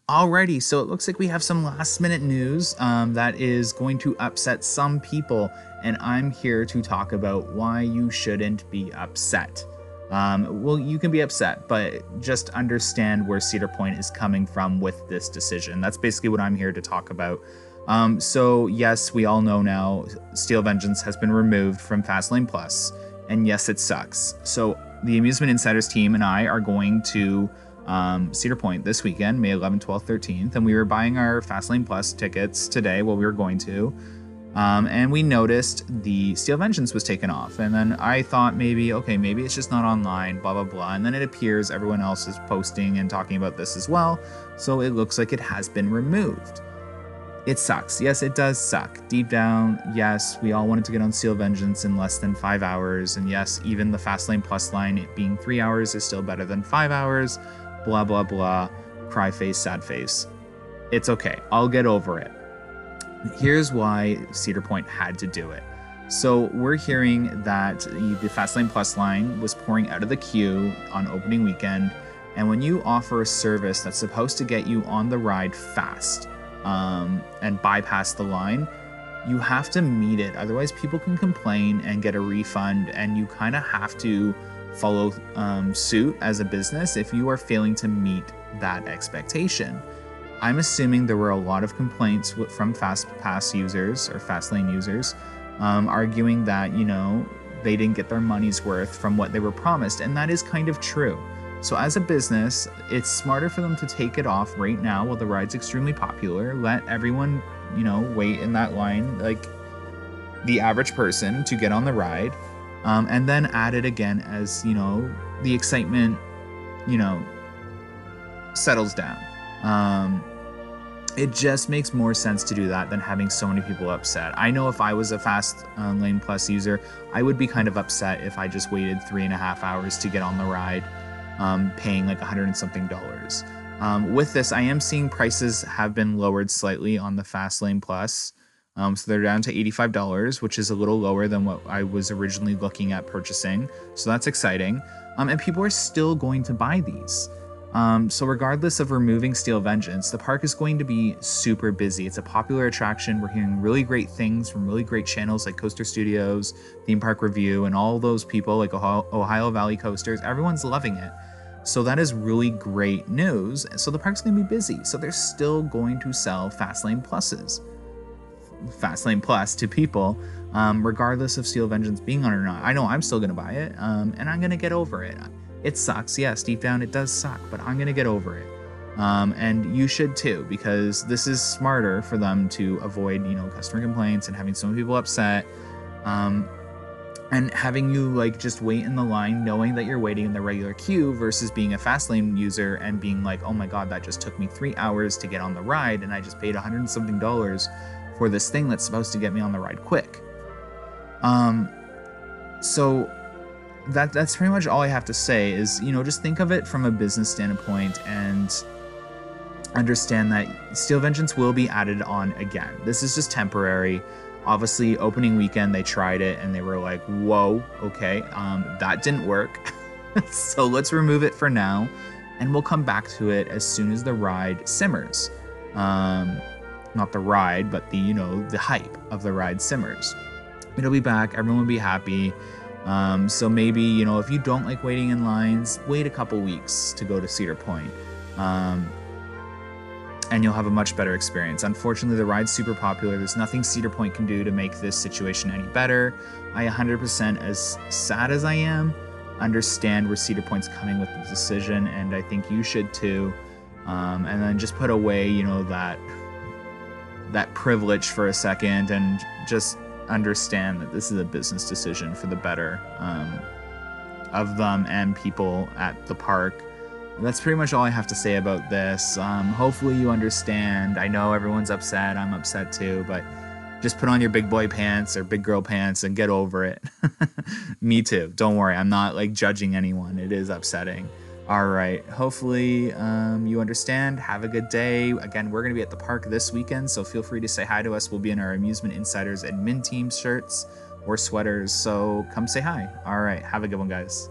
Alrighty, so it looks like we have some last minute news that is going to upset some people, and I'm here to talk about why you shouldn't be upset. Well, you can be upset, but just understand where Cedar Point is coming from with this decision. That's basically what I'm here to talk about. So yes, we all know now Steel Vengeance has been removed from Fastlane Plus, and yes, it sucks. So the Amusement Insiders team and I are going to Cedar Point this weekend, May 11th, 12th, 13th, and we were buying our Fastlane Plus tickets today while we were going to, and we noticed the Steel Vengeance was taken off, and then I thought maybe, okay, maybe it's just not online, blah, blah, blah, and then it appears everyone else is posting and talking about this as well, so it looks like it has been removed. It sucks. Yes, it does suck. Deep down, yes, we all wanted to get on Steel Vengeance in less than 5 hours, and yes, even the Fastlane Plus line, it being 3 hours, is still better than 5 hours, blah, blah, blah, cry face, sad face. It's okay. I'll get over it. Here's why Cedar Point had to do it. So we're hearing that the Fastlane Plus line was pouring out of the queue on opening weekend, and when you offer a service that's supposed to get you on the ride fast and bypass the line, you have to meet it. Otherwise, people can complain and get a refund, and you kind of have to follow suit as a business if you are failing to meet that expectation. I'm assuming there were a lot of complaints from FastPass users or Fastlane users arguing that, you know, they didn't get their money's worth from what they were promised, and that is kind of true. So as a business, it's smarter for them to take it off right now while the ride's extremely popular, let everyone, you know, wait in that line like the average person to get on the ride, and then add it again as, you know, the excitement, you know, settles down. It just makes more sense to do that than having so many people upset. I know if I was a Fastlane Plus user, I would be kind of upset if I just waited 3.5 hours to get on the ride, paying like $100 and something. With this, I am seeing prices have been lowered slightly on the Fastlane Plus. So they're down to $85, which is a little lower than what I was originally looking at purchasing. So that's exciting. And people are still going to buy these. So regardless of removing Steel Vengeance, the park is going to be super busy. It's a popular attraction. We're hearing really great things from really great channels like Coaster Studios, Theme Park Review, and all those people like Ohio Valley Coasters. Everyone's loving it. So that is really great news. So the park's going to be busy. So they're still going to sell Fastlane Plus to people, regardless of Steel Vengeance being on or not. I know I'm still going to buy it, and I'm going to get over it. It sucks, yes, deep down it does suck, but I'm going to get over it. And you should too, because this is smarter for them to avoid, you know, customer complaints and having so many people upset, and having you like just wait in the line knowing that you're waiting in the regular queue versus being a Fastlane user and being like, oh my god, that just took me 3 hours to get on the ride and I just paid $100 and something for this thing that's supposed to get me on the ride quick. So that's pretty much all I have to say is, you know, just think of it from a business standpoint and understand that Steel Vengeance will be added on again. This is just temporary. Obviously, opening weekend, they tried it and they were like, whoa, okay, that didn't work. So let's remove it for now and we'll come back to it as soon as the ride simmers. Not the ride, but the, you know, the hype of the ride simmers. It'll be back. Everyone will be happy. So maybe, you know, if you don't like waiting in lines, wait a couple weeks to go to Cedar Point. And you'll have a much better experience. Unfortunately, the ride's super popular. There's nothing Cedar Point can do to make this situation any better. I 100%, as sad as I am, understand where Cedar Point's coming with the decision, and I think you should too. And then just put away, you know, that privilege for a second and just understand that this is a business decision for the better of them and people at the park. That's pretty much all I have to say about this. Hopefully you understand. I know everyone's upset. I'm upset too, but just put on your big boy pants or big girl pants and get over it. Me too. Don't worry. I'm not like judging anyone. It is upsetting. All right. Hopefully you understand. Have a good day. Again, we're going to be at the park this weekend, so feel free to say hi to us. We'll be in our Amusement Insiders admin team shirts or sweaters, so come say hi. All right. Have a good one, guys.